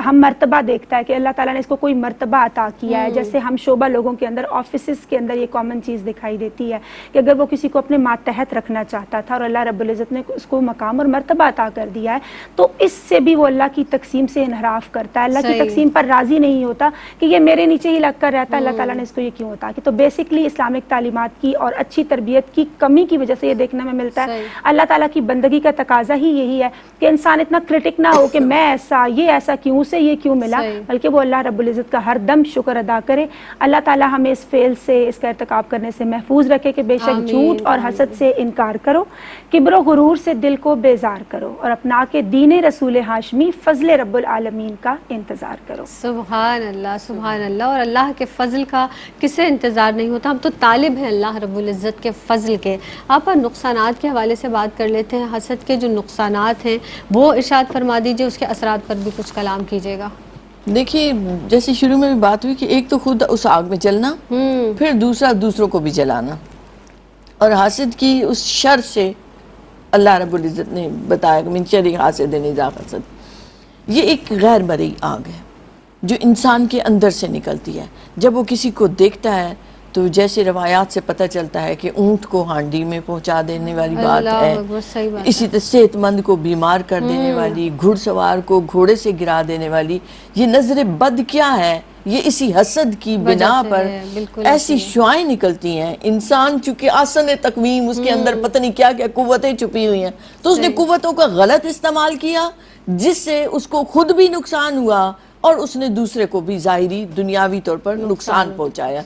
ہم مرتبہ دیکھتا ہے کہ اللہ تعالیٰ نے اس کو کوئی مرتبہ عطا کیا ہے، جیسے ہم شعبہ لوگوں کے اندر، آفیسز کے اندر یہ کامن چیز دکھائی دیتی ہے کہ اگر وہ کسی کو اپنے ماتحت رکھنا چاہتا تھا اور اللہ رب العزت نے اس کو مقام اور مرتبہ عطا کر دیا ہے، تو اس سے بھی وہ اللہ کی تقسیم سے انحراف کرتا ہے، اللہ کی تقسیم پر راضی نہیں ہوتا کہ یہ میرے نیچے ہی لگ کر رہتا ہے، اللہ تعالیٰ نے اس کو یہ کیوں عطا کی۔ تو بیسکلی اسلامک تعلیمات کی اور اچھی تربیت کی کمی کی وجہ سے یہ دیکھنے میں ملتا ہے۔ اللہ تعالیٰ کی بندگی کا تقاضا ہی یہی ہے کہ انسان اتنا کرٹک نہ ہو کہ میں ایسا، یہ ایسا کیوں، سے یہ کیوں ملا، بلکہ وہ اللہ رب العزت کا ہر دم شکر ادا کرے۔ اللہ تعالیٰ ہمیں اس فعل سے، اس کا ارتکاب کرنے سے محفوظ رکھے کہ بے شک جھوٹ اور حسد سے انکار کرو، کبر و غرور سے دل کو بیزار کرو، اور اپنا کے دین رسول ہاشمی فضل رب العالمین کا انتظار کرو۔ سبحان اللہ، سبحان اللہ۔ اور اللہ کے فضل کا کسے انتظار نہیں ہوتا، ہم تو طالب ہیں اللہ رب العزت کے فضل کے۔ آپ نقصانات کے حوالے سے بات کر لیتے ہیں، حسد کے جو نقصانات ہیں وہ ارشاد فرما دیجئے، اس کے اثرات پر بھی کچھ کلام کیجئے گا۔ دیکھیے، جیسے شروع میں بھی بات ہوئی کہ ایک تو خود اس آگ میں جلنا، پھر دوسرا دوسروں کو بھی جلانا، اور حاسد کی اس شر سے اللہ رب العزت نے بتایا کہ من شر حاسد اذا حسد، یہ ایک غیر مرئی آگ ہے جو انسان کے اندر سے نکلتی ہے۔ جب وہ کسی کو دیکھتا ہے تو جیسے روایات سے پتہ چلتا ہے کہ اونٹ کو ہانڈی میں پہنچا دینے والی بات ہے، اسی طرح صحت مند کو بیمار کر دینے والی، گھڑ سوار کو گھوڑے سے گرا دینے والی، یہ نظر بد کیا ہے؟ یہ اسی حسد کی بنا پر ایسی شعائیں نکلتی ہیں۔ انسان چونکہ آسن تقویم، اس کے اندر پتہ نہیں کیا کیا قوتیں چھپی ہوئی ہیں، تو اس نے قوتوں کا غلط استعمال کیا، جس سے اس کو خود بھی نقصان ہوا اور اس نے دوسرے کو بھی ظاہری دنیاوی طور پر نقصان پہنچایا۔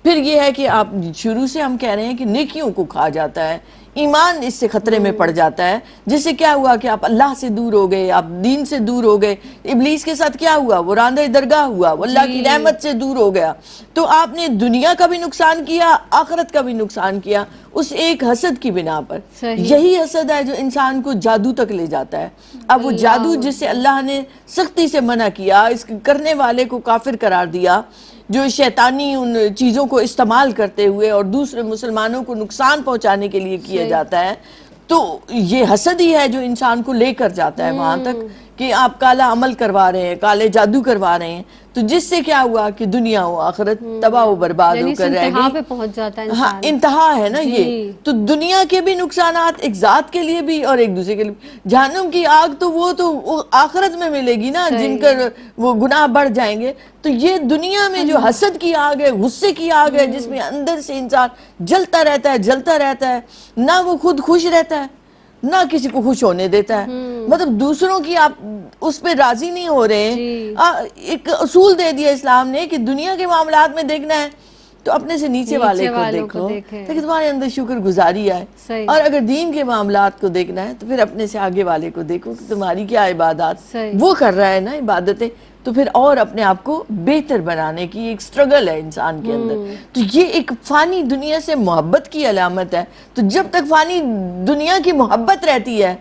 پھر یہ ہے کہ آپ شروع سے ہم کہہ رہے ہیں کہ نیکیوں کو کھا جاتا ہے، ایمان اس سے خطرے میں پڑ جاتا ہے، جس سے کیا ہوا کہ آپ اللہ سے دور ہو گئے، آپ دین سے دور ہو گئے۔ ابلیس کے ساتھ کیا ہوا؟ وہ راندہ درگاہ ہوا، وہ اللہ کی رحمت سے دور ہو گیا۔ تو آپ نے دنیا کا بھی نقصان کیا، آخرت کا بھی نقصان کیا اس ایک حسد کی بنا پر۔ یہی حسد ہے جو انسان کو جادو تک لے جاتا ہے۔ اب وہ جادو جس سے اللہ نے سختی سے منع کیا، اس کرنے والے کو کافر قرار دیا، جو شیطانی ان چیزوں کو استعمال کرتے ہوئے اور دوسرے مسلمانوں کو نقصان پہنچانے کے لیے کیا جاتا ہے، تو یہ حسد ہی ہے جو انسان کو لے کر جاتا ہے وہاں تک کہ آپ کالا عمل کروا رہے ہیں، کالے جادو کروا رہے ہیں، تو جس سے کیا ہوا کہ دنیا و آخرت تباہ و برباد ہو کر رہ انتہا گئی۔ پہ پہنچ جاتا ہے ہاں، انسان۔ انتہا ہے نا یہ۔ تو دنیا کے بھی نقصانات ایک ذات کے لیے بھی اور ایک دوسرے کے لیے بھی۔ جہنم کی آگ تو وہ آخرت میں ملے گی نا، جن کا وہ گناہ بڑھ جائیں گے۔ تو یہ دنیا میں جو حسد کی آگ ہے، غصے کی آگ ہے، جس میں اندر سے انسان جلتا رہتا ہے، نہ وہ خود خوش رہتا ہے نہ کسی کو خوش ہونے دیتا ہے۔ مطلب دوسروں کی آپ اس پہ راضی نہیں ہو رہے ہیں۔ ایک اصول دے دیا اسلام نے کہ دنیا کے معاملات میں دیکھنا ہے تو اپنے سے نیچے والے کو دیکھو تاکہ تمہارے اندر شکر گزاری آئے، اور اگر دین کے معاملات کو دیکھنا ہے تو پھر اپنے سے آگے والے کو دیکھو کہ تمہاری کیا عبادات وہ کر رہا ہے نا عبادتیں، تو پھر اور اپنے آپ کو بہتر بنانے کی ایک سٹرگل ہے انسان کے اندر۔ تو یہ ایک فانی دنیا سے محبت کی علامت ہے۔ تو جب تک فانی دنیا کی محبت رہتی ہے،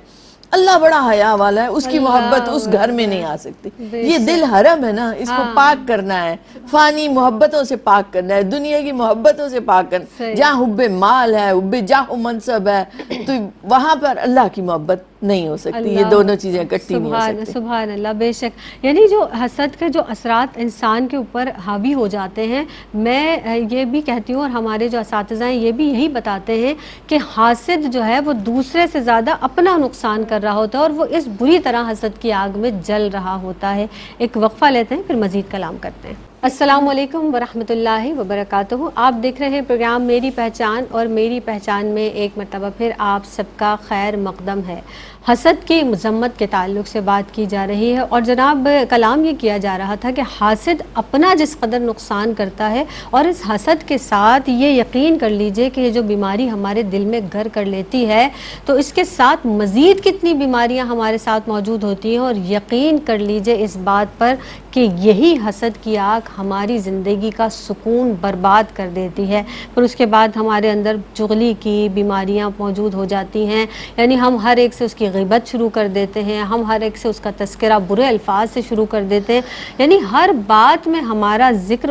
اللہ بڑا حیا والا ہے، اس کی محبت اس گھر میں نہیں آ سکتی۔ یہ دل حرم ہے نا، اس کو پاک کرنا ہے، فانی محبتوں سے پاک کرنا ہے، دنیا کی محبتوں سے پاک کرنا ہے۔ جہاں حب مال ہے، حب جاہ و منصب ہے، تو وہاں پر اللہ کی محبت نہیں ہو سکتی۔ یہ دونوں چیزیں اکٹھی نہیں ہو سکتی۔ سبحان اللہ، بے شک۔ یعنی جو حسد کے جو اثرات انسان کے اوپر حاوی ہو جاتے ہیں، میں یہ بھی کہتی ہوں اور ہمارے جو اساتذہ ہیں یہ بھی یہی بتاتے ہیں کہ حاسد جو ہے وہ دوسرے سے زیادہ اپنا نقصان کر رہا ہوتا ہے اور وہ اس بری طرح حسد کی آگ میں جل رہا ہوتا ہے۔ ایک وقفہ لیتے ہیں، پھر مزید کلام کرتے ہیں۔ السلام علیکم ورحمۃ اللہ وبرکاتہ۔ آپ دیکھ رہے ہیں پروگرام میری پہچان، اور میری پہچان میں ایک مرتبہ پھر آپ سب کا خیر مقدم ہے۔ حسد کی مذمت کے تعلق سے بات کی جا رہی ہے، اور جناب کلام یہ کیا جا رہا تھا کہ حاسد اپنا جس قدر نقصان کرتا ہے، اور اس حسد کے ساتھ یہ یقین کر لیجئے کہ یہ جو بیماری ہمارے دل میں گھر کر لیتی ہے، تو اس کے ساتھ مزید کتنی بیماریاں ہمارے ساتھ موجود ہوتی ہیں، اور یقین کر لیجئے اس بات پر کہ یہی حسد کی آگ ہماری زندگی کا سکون برباد کر دیتی ہے۔ پھر اس کے بعد ہمارے اندر چغلی کی بیماریاں موجود ہو جاتی ہیں، یعنی ہم ہر ایک سے اس کی غیبت شروع کر دیتے ہیں، ہم ہر ایک سے اس کا تذکرہ برے الفاظ سے شروع کر دیتے ہیں، یعنی ہر بات میں ہمارا ذکر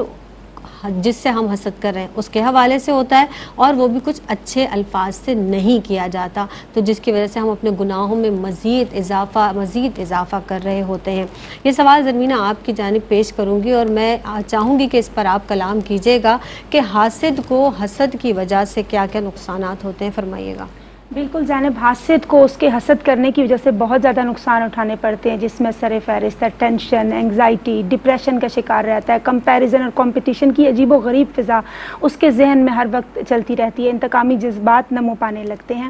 جس سے ہم حسد کر رہے ہیں اس کے حوالے سے ہوتا ہے، اور وہ بھی کچھ اچھے الفاظ سے نہیں کیا جاتا، تو جس کی وجہ سے ہم اپنے گناہوں میں مزید اضافہ کر رہے ہوتے ہیں۔ یہ سوال زرمینہ آپ کی جانب پیش کروں گی، اور میں چاہوں گی کہ اس پر آپ کلام کیجیے گا کہ حاسد کو حسد کی وجہ سے کیا کیا نقصانات ہوتے ہیں، فرمائیے گا۔ بالکل جانب، حاسد کو اس کے حسد کرنے کی وجہ سے بہت زیادہ نقصان اٹھانے پڑتے ہیں، جس میں سر فہرست ہے ٹینشن، انگزائٹی، ڈپریشن کا شکار رہتا ہے، کمپیریزن اور کمپٹیشن کی عجیب و غریب فضا اس کے ذہن میں ہر وقت چلتی رہتی ہے، انتقامی جذبات نمو پانے لگتے ہیں،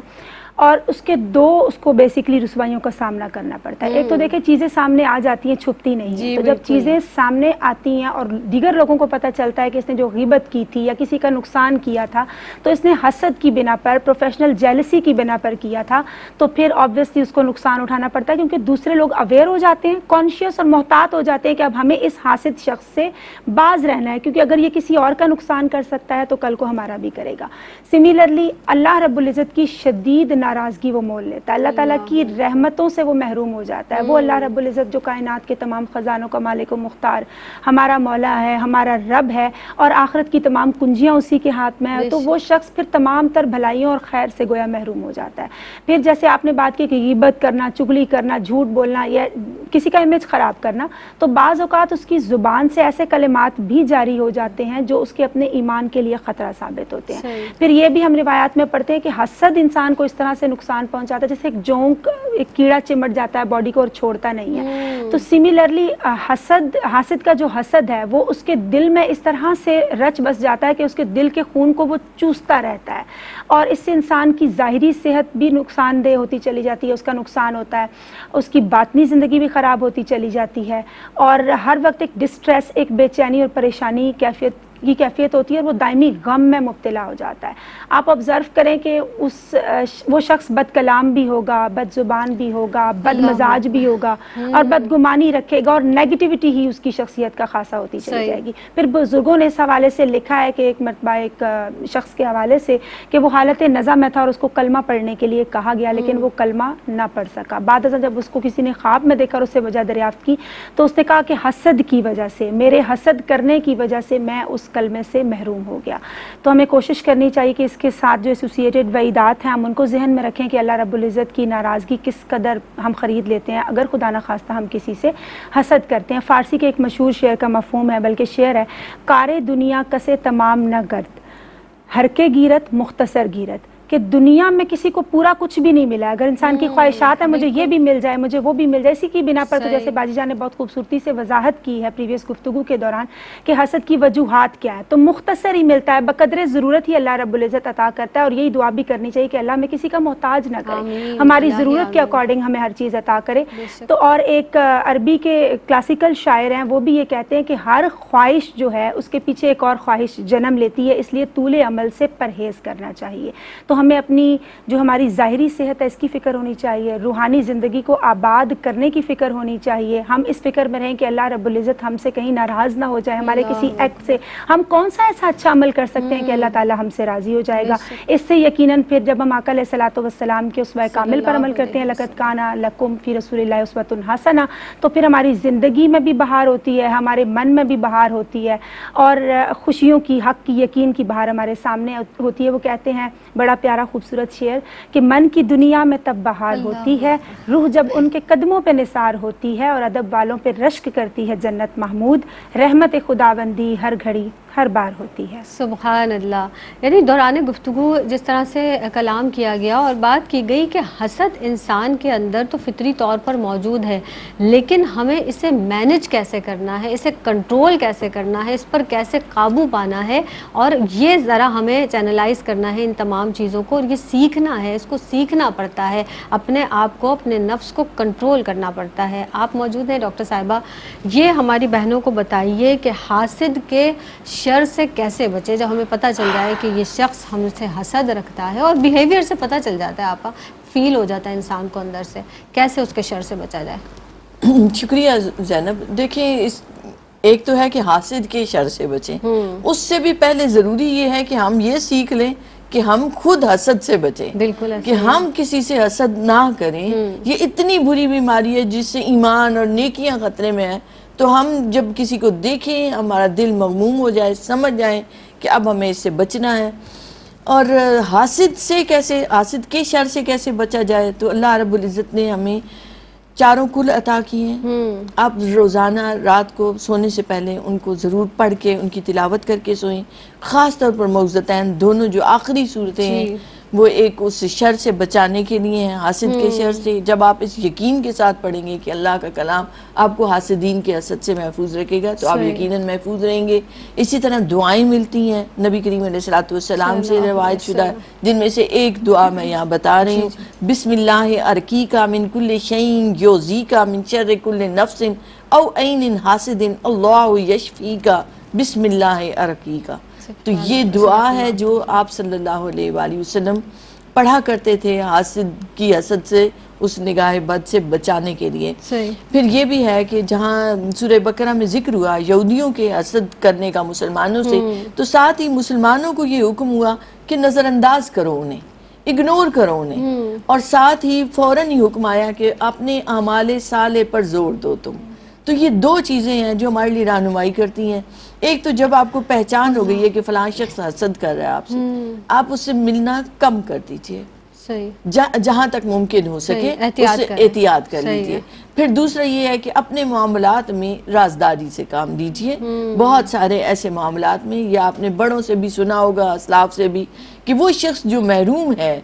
اور اس کو بیسیکلی رسوائیوں کا سامنا کرنا پڑتا ہے۔ ایک تو دیکھیں چیزیں سامنے آ جاتی ہیں، چھپتی نہیں ہیں، تو جب چیزیں سامنے آتی ہیں اور دیگر لوگوں کو پتہ چلتا ہے کہ اس نے جو غیبت کی تھی یا کسی کا نقصان کیا تھا تو اس نے حسد کی بنا پر، پروفیشنل جیلسی کی بنا پر کیا تھا، تو پھر آبویسلی اس کو نقصان اٹھانا پڑتا ہے، کیونکہ دوسرے لوگ اویئر ہو جاتے ہیں، کانشیس اور محتاط ہو جاتے ہیں کہ اب ہمیں اس حاسد شخص سے باز رہنا ہے، کیونکہ اگر یہ کسی اور کا نقصان کر سکتا ہے تو کل کو ہمارا بھی کرے گا۔ سملرلی اللہ رب العزت کی شدید ناراضگی وہ مول لیتا ہے، اللہ تعالیٰ کی رحمتوں سے وہ محروم ہو جاتا ہے۔ وہ اللہ رب العزت جو کائنات کے تمام خزانوں کا مالک و مختار، ہمارا مولا ہے، ہمارا رب ہے، اور آخرت کی تمام کنجیاں اسی کے ہاتھ میں ہے، تو وہ شخص پھر تمام تر بھلائیوں اور خیر سے گویا محروم ہو جاتا ہے۔ پھر جیسے آپ نے بات کی کہ غیبت کرنا، چغلی کرنا، جھوٹ بولنا یا کسی کا امیج خراب کرنا، تو بعض اوقات اس کی زبان سے ایسے کلمات بھی جاری ہو جاتے ہیں جو اس کے اپنے ایمان کے لیے خطرہ ثابت ہوتے ہیں۔ پھر یہ بھی ہم روایات میں پڑھتے ہیں کہ حسد انسان کو اس طرح سے نقصان پہنچاتا ہے جیسے ایک جونک، ایک کیڑا چمٹ جاتا ہے باڈی کو اور چھوڑتا نہیں ہے۔ تو سملرلی حاسد کا جو حسد ہے وہ اس کے دل میں اس طرح سے رچ بس جاتا ہے کہ اس کے دل کے خون کو وہ چوستا رہتا ہے، اور اس سے انسان کی ظاہری صحت بھی نقصان دہ ہوتی چلی جاتی ہے، اس کا نقصان ہوتا ہے، اس کی باطنی زندگی بھی خراب ہوتی چلی جاتی ہے، اور ہر وقت ایک ڈسٹریس، ایک بے چینی اور پریشانی کیفیت کی کیفیت ہوتی ہے اور وہ دائمی غم میں مبتلا ہو جاتا ہے. آپ آبزرو کریں کہ وہ شخص بد کلام بھی ہوگا, بد زبان بھی ہوگا, بد مزاج بھی ہوگا اور بدگمانی رکھے گا, اور نیگیٹیوٹی ہی اس کی شخصیت کا خاصہ ہوتی چلی جائے گی. پھر بزرگوں نے اس حوالے سے لکھا ہے کہ ایک مرتبہ ایک شخص کے حوالے سے کہ وہ حالت نزع میں تھا اور اس کو کلمہ پڑھنے کے لیے کہا گیا, لیکن وہ کلمہ نہ پڑھ سکا. بعد ازاں جب اس کو کسی نے خواب میں دیکھا اور اس سے وجہ دریافت کی تو اس نے کہا کہ حسد کی وجہ سے, میرے حسد کرنے کی وجہ سے میں اس کلمے سے محروم ہو گیا. تو ہمیں کوشش کرنی چاہیے کہ اس کے ساتھ جو ایسوسیٹڈ وعیدات ہیں ہم ان کو ذہن میں رکھیں کہ اللہ رب العزت کی ناراضگی کس قدر ہم خرید لیتے ہیں اگر خدا نخواستہ ہم کسی سے حسد کرتے ہیں. فارسی کے ایک مشہور شعر کا مفہوم ہے, بلکہ شعر ہے, کار دنیا کسے تمام نہ گرد, ہر کے گیرت مختصر گیرت, کہ دنیا میں کسی کو پورا کچھ بھی نہیں ملا. اگر انسان کی خواہشات ہیں مجھے یہ بھی مل جائے, مجھے وہ بھی مل جائے, اسی کی بنا پر تو جیسے باجی جان نے بہت خوبصورتی سے وضاحت کی ہے پریویس گفتگو کے دوران کہ حسد کی وجوہات کیا ہے, تو مختصر ہی ملتا ہے, بقدر ضرورت ہی اللہ رب العزت عطا کرتا ہے. اور یہی دعا بھی کرنی چاہیے کہ اللہ میں کسی کا محتاج نہ کرے, ہماری ضرورت کے اکارڈنگ ہمیں ہر چیز عطا کرے. تو اور ایک عربی کے کلاسیکل شاعر ہیں, وہ بھی یہ کہتے ہیں کہ ہر خواہش جو ہے اس کے پیچھے ایک اور خواہش جنم لیتی ہے, اس لیے طول عمل سے پرہیز کرنا چاہیے. تو ہمیں اپنی جو ہماری ظاہری صحت ہے اس کی فکر ہونی چاہیے, روحانی زندگی کو آباد کرنے کی فکر ہونی چاہیے. ہم اس فکر میں رہیں کہ اللہ رب العزت ہم سے کہیں ناراض نہ ہو جائے, ہمارے کسی ایکٹ سے ہم کون سا ایسا اچھا عمل کر سکتے ہیں کہ اللہ تعالی ہم سے راضی ہو جائے گا. اس سے یقیناً پھر جب ہم آقا علیہ الصلوۃ والسلام کے اسوہ کامل پر عمل کرتے ہیں, لقد کان لکم فی رسول اللہ اسوۃ حسنہ, تو پھر ہماری زندگی میں بھی بہار ہوتی ہے, ہمارے من میں بھی بہار ہوتی ہے, اور خوشیوں کی, حق کی, یقین کی بہار ہمارے سامنے ہوتی ہے. وہ کہتے ہیں بڑا پیارا خوبصورت شعر کہ من کی دنیا میں تب بہار ہوتی ہے, روح جب ان کے قدموں پہ نثار ہوتی ہے, اور ادب والوں پہ رشک کرتی ہے جنت محمود, رحمت خداوندی ہر گھڑی ہر بار ہوتی ہے. سبحان اللہ. یعنی دوران گفتگو جس طرح سے کلام کیا گیا اور بات کی گئی کہ حسد انسان کے اندر تو فطری طور پر موجود ہے, لیکن ہمیں اسے مینج کیسے کرنا ہے, اسے کنٹرول کیسے کرنا ہے, اس پر کیسے قابو پانا ہے, اور یہ ذرا ہمیں چینلائز کرنا ہے ان تمام چیزوں کو, اور یہ سیکھنا ہے, اس کو سیکھنا پڑتا ہے, اپنے آپ کو, اپنے نفس کو کنٹرول کرنا پڑتا ہے. آپ موجود ہیں ڈاکٹر صاحبہ, یہ ہماری بہنوں کو بتائیے کہ حاسد کے شر سے کیسے بچے, جب ہمیں پتہ چل جائے کہ یہ شخص ہم سے حسد رکھتا ہے, اور بیہیویئر سے پتہ چل جاتا ہے, آپ فیل ہو جاتا ہے انسان کو اندر سے, کیسے اس کے شر سے بچا جائے؟ شکریہ زینب. دیکھیں ایک تو ہے کہ حاسد کے شر سے بچیں, اس سے بھی پہلے ضروری یہ ہے کہ ہم یہ سیکھ لیں کہ ہم خود حسد سے بچیں, بالکل کہ ہم کسی سے حسد نہ کریں. یہ اتنی بری بیماری ہے جس سے ایمان اور نیکیاں خطرے میں ہیں. تو ہم جب کسی کو دیکھیں ہمارا دل مغموم ہو جائے, سمجھ جائیں کہ اب ہمیں اس سے بچنا ہے. اور حاسد سے کیسے, حاسد کے شر سے کیسے بچا جائے, تو اللہ رب العزت نے ہمیں چاروں کل عطا کیے ہیں. آپ روزانہ رات کو سونے سے پہلے ان کو ضرور پڑھ کے ان کی تلاوت کر کے سوئیں. خاص طور پر موعظتین دونوں جو آخری صورتیں ہیں وہ ایک اس شر سے بچانے کے لیے ہیں, حاسد کے شر سے. جب آپ اس یقین کے ساتھ پڑھیں گے کہ اللہ کا کلام آپ کو حاسدین کے حسد سے محفوظ رکھے گا, تو آپ یقیناً محفوظ رہیں گے. اسی طرح دعائیں ملتی ہیں نبی کریم علیہ الصلوۃ والسلام سے روایت شدہ, جن میں سے ایک دعا میں یہاں بتا رہی ہوں. بسم اللہ ارقیکا من کل شیء یؤذیکا من شر کل نفس او عین حاسد اللہ یشفیکا بسم اللہ ارقیکا. تو یہ دعا ہے جو آپ صلی اللہ علیہ وآلہ وسلم پڑھا کرتے تھے حاسد کی حسد سے, اس نگاہ بد سے بچانے کے لیے. پھر یہ بھی ہے کہ جہاں سورہ بقرہ میں ذکر ہوا یہودیوں کے حسد کرنے کا مسلمانوں سے, تو ساتھ ہی مسلمانوں کو یہ حکم ہوا کہ نظر انداز کرو انہیں, اگنور کرو انہیں, اور ساتھ ہی فوراً ہی حکم آیا کہ اپنے اعمال صالح پر زور دو تم. تو یہ دو چیزیں ہیں جو ہمارے لیے رہنمائی کرتی ہیں. ایک تو جب آپ کو پہچان ہو گئی ہے کہ فلاں شخص حسد کر رہا ہے آپ سے, آپ اس سے ملنا کم کر دیجئے, جہاں تک ممکن ہو سکے اس سے احتیاط کر لیجئے. پھر دوسرا یہ ہے کہ اپنے معاملات میں رازداری سے کام لیجئے. بہت سارے ایسے معاملات میں, یا آپ نے بڑوں سے بھی سنا ہوگا, اسلاف سے بھی, کہ وہ شخص جو محروم ہے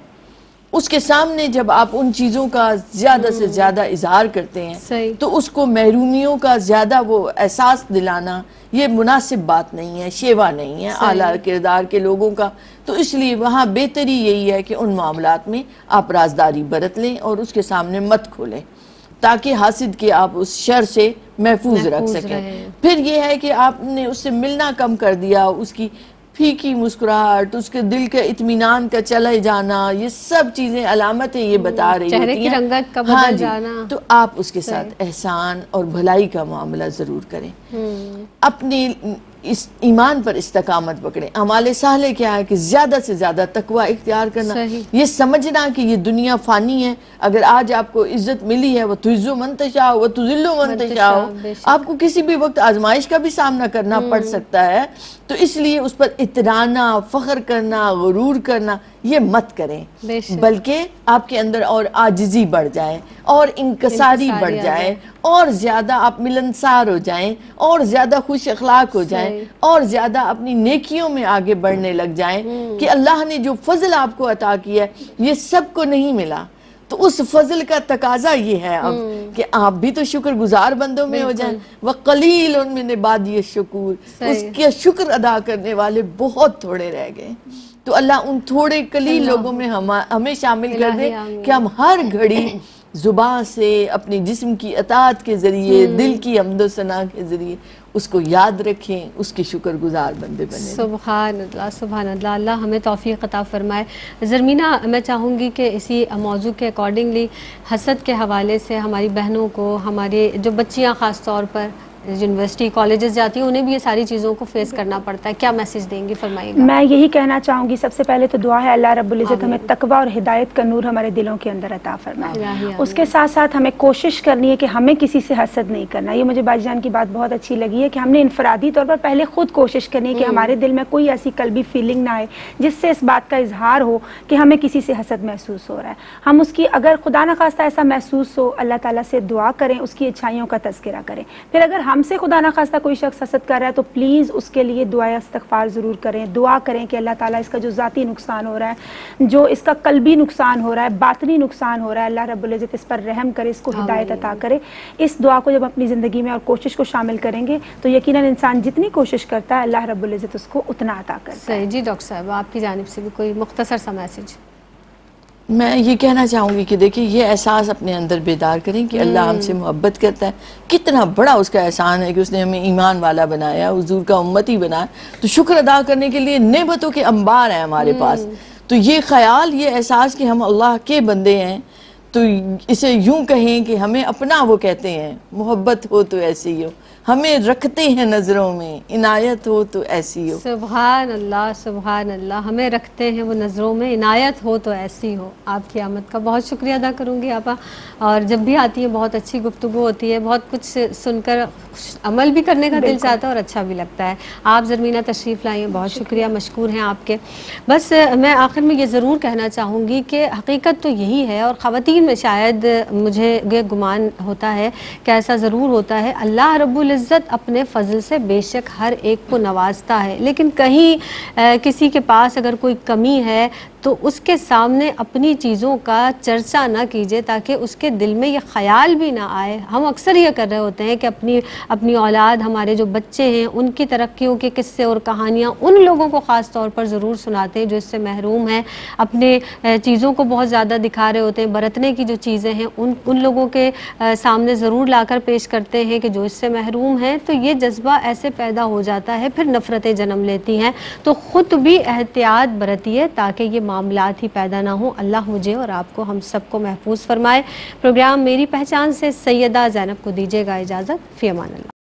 اس کے سامنے جب آپ ان چیزوں کا زیادہ سے زیادہ اظہار کرتے ہیں تو اس کو محرومیوں کا زیادہ وہ احساس دلانا یہ مناسب بات نہیں ہے, شیوا نہیں ہے اعلیٰ کردار کے لوگوں کا. تو اس لیے وہاں بہتری یہی ہے کہ ان معاملات میں آپ رازداری برت لیں اور اس کے سامنے مت کھولیں, تاکہ حاسد کے آپ اس شر سے محفوظ رکھ سکیں. پھر یہ ہے کہ آپ نے اس سے ملنا کم کر دیا، اس کی پھیکی مسکراہٹ، اس کے دل کے اطمینان کا چلے جانا، یہ سب چیزیں علامتیں یہ بتا رہی ہوتی ہیں چہرے کی رنگت کا بدل جانا. تو آپ اس کے ساتھ احسان اور بھلائی کا معاملہ ضرور کریں. اپنی اس ایمان پر استقامت پکڑیں. اعمال صالح کیا ہے کہ زیادہ سے زیادہ تقوی اختیار کرنا، یہ سمجھنا کہ یہ دنیا فانی ہے. اگر آج آپ کو عزت ملی ہے، وَتُعِزُّ مَن تَشَاءُ وَتُذِلُّ مَن تَشَاءُ، آپ کو کسی بھی وقت آزمائش کا بھی سامنا کرنا پڑ سکتا ہے، تو اس لیے اس پر اترانا، فخر کرنا، غرور کرنا یہ مت کریں، بلکہ آپ کے اندر اور عاجزی بڑھ جائے اور انکساری بڑھ جائے، اور زیادہ آپ ملنسار ہو جائیں، اور زیادہ خوش اخلاق ہو جائیں، اور زیادہ اپنی نیکیوں میں آگے بڑھنے لگ جائیں کہ اللہ نے جو فضل آپ کو عطا کیا ہے یہ سب کو نہیں ملا. تو اس فضل کا تقاضا یہ ہے اب کہ آپ بھی تو شکر گزار بندوں میں ہو جائیں. وَقَلِيلٌ مِّنْ عِبَادِيَ الشَّكُورُ، اس کے شکر ادا کرنے والے بہت تھوڑے رہ گئے. تو اللہ ان تھوڑے قلیل لوگوں میں ہمیں شامل کر دے کہ ہم ہر گھڑی زبان سے، اپنی جسم کی اطاعت کے ذریعے، دل کی حمد و ثنا کے ذریعے اس کو یاد رکھیں، اس کی شکر گزار بندے بنیں. سبحان اللہ، سبحان اللہ. اللہ ہمیں توفیق عطا فرمائے. زرمینہ، میں چاہوں گی کہ اسی موضوع کے اکارڈنگلی حسد کے حوالے سے ہماری بہنوں کو، ہمارے جو بچیاں خاص طور پر یونیورسٹی کالجز جاتی ہیں، انہیں بھی یہ ساری چیزوں کو فیس کرنا پڑتا ہے، کیا میسیج دیں گی؟ فرمائیے گا. میں یہی کہنا چاہوں گی، سب سے پہلے تو دعا ہے اللہ رب العزت ہمیں تقوی اور ہدایت کا نور ہمارے دلوں کے اندر عطا فرمائے. اس کے ساتھ ساتھ ہمیں کوشش کرنی ہے کہ ہمیں کسی سے حسد نہیں کرنا. یہ مجھے باجی جان کی بات بہت اچھی لگی ہے کہ ہم نے انفرادی طور پر پہلے خود کوشش کرنی ہے کہ ہمارے دل میں کوئی ایسی قلبی فیلنگ نہ آئے جس سے اس بات کا اظہار ہو کہ ہمیں کسی سے حسد محسوس ہو رہا ہے. ہم اس کی اگر خدا نخواستہ ایسا محسوس ہو، اللہ تعالیٰ سے دعا کریں، اس کی اچھائیوں کا تذکرہ کریں. پھر اگر ہم سے خدا نخواستہ کوئی شخص حسد کر رہا ہے تو پلیز اس کے لیے دعائے استغفار ضرور کریں. دعا کریں کہ اللہ تعالیٰ اس کا جو ذاتی نقصان ہو رہا ہے، جو اس کا قلبی نقصان ہو رہا ہے، باطنی نقصان ہو رہا ہے، اللہ رب العزت اس پر رحم کرے، اس کو ہدایت عطا کرے. اس دعا کو جب اپنی زندگی میں اور کوشش کو شامل کریں گے تو یقیناً انسان جتنی کوشش کرتا ہے اللہ رب العزت اس کو اتنا عطا کرتا ہے. صحیح. جی ڈاکٹر صاحب، آپ کی جانب سے بھی کوئی مختصر سا میسیج؟ میں یہ کہنا چاہوں گی کہ دیکھیں یہ احساس اپنے اندر بیدار کریں کہ اللہ ہم سے محبت کرتا ہے. کتنا بڑا اس کا احسان ہے کہ اس نے ہمیں ایمان والا بنایا، حضور کا امتی بنایا. تو شکر ادا کرنے کے لیے نعمتوں کے انبار ہیں ہمارے پاس. تو یہ خیال، یہ احساس کہ ہم اللہ کے بندے ہیں، تو اسے یوں کہیں کہ ہمیں اپنا وہ کہتے ہیں، محبت ہو تو ایسی ہو، ہمیں رکھتے ہیں نظروں میں، عنایت ہو تو ایسی ہو. سبحان اللہ، سبحان اللہ. ہمیں رکھتے ہیں وہ نظروں میں، عنایت ہو تو ایسی ہو. آپ کی آمد کا بہت شکریہ ادا کروں گی آپا. اور جب بھی آتی ہے بہت اچھی گفتگو ہوتی ہے، بہت کچھ سن کر عمل بھی کرنے کا دل چاہتا ہے اور اچھا بھی لگتا ہے. آپ زرمینہ تشریف لائیں، بہت شکریہ، مشکور ہیں آپ کے. بس میں آخر میں یہ ضرور کہنا چاہوں گی کہ حقیقت تو یہی ہے، اور خواتین میں شاید مجھے یہ گمان ہوتا ہے کہ ایسا ضرور ہوتا ہے، اللہ رب العزت اپنے فضل سے بے شک ہر ایک کو نوازتا ہے، لیکن کہیں کسی کے پاس اگر کوئی کمی ہے تو اس کے سامنے اپنی چیزوں کا چرچا نہ کیجیے تاکہ اس کے دل میں یہ خیال بھی نہ آئے. ہم اکثر یہ کر رہے ہوتے ہیں کہ اپنی اولاد، ہمارے جو بچے ہیں، ان کی ترقیوں کے قصے اور کہانیاں ان لوگوں کو خاص طور پر ضرور سناتے ہیں جو اس سے محروم ہیں. اپنے چیزوں کو بہت زیادہ دکھا رہے ہوتے ہیں، برتنے کی جو چیزیں ہیں ان لوگوں کے سامنے ضرور لا کر پیش کرتے ہیں کہ جو اس سے محروم ہیں. تو یہ جذبہ ایسے پیدا ہو جاتا ہے، پھر نفرتیں جنم لیتی ہیں. تو خود بھی احتیاط برتیے تاکہ یہ معاملات ہی پیدا نہ ہوں. اللہ مجھے اور آپ کو، ہم سب کو محفوظ فرمائے. پروگرام میری پہچان سے سیدہ زینب کو دیجیے گا اجازت. فی امان اللہ.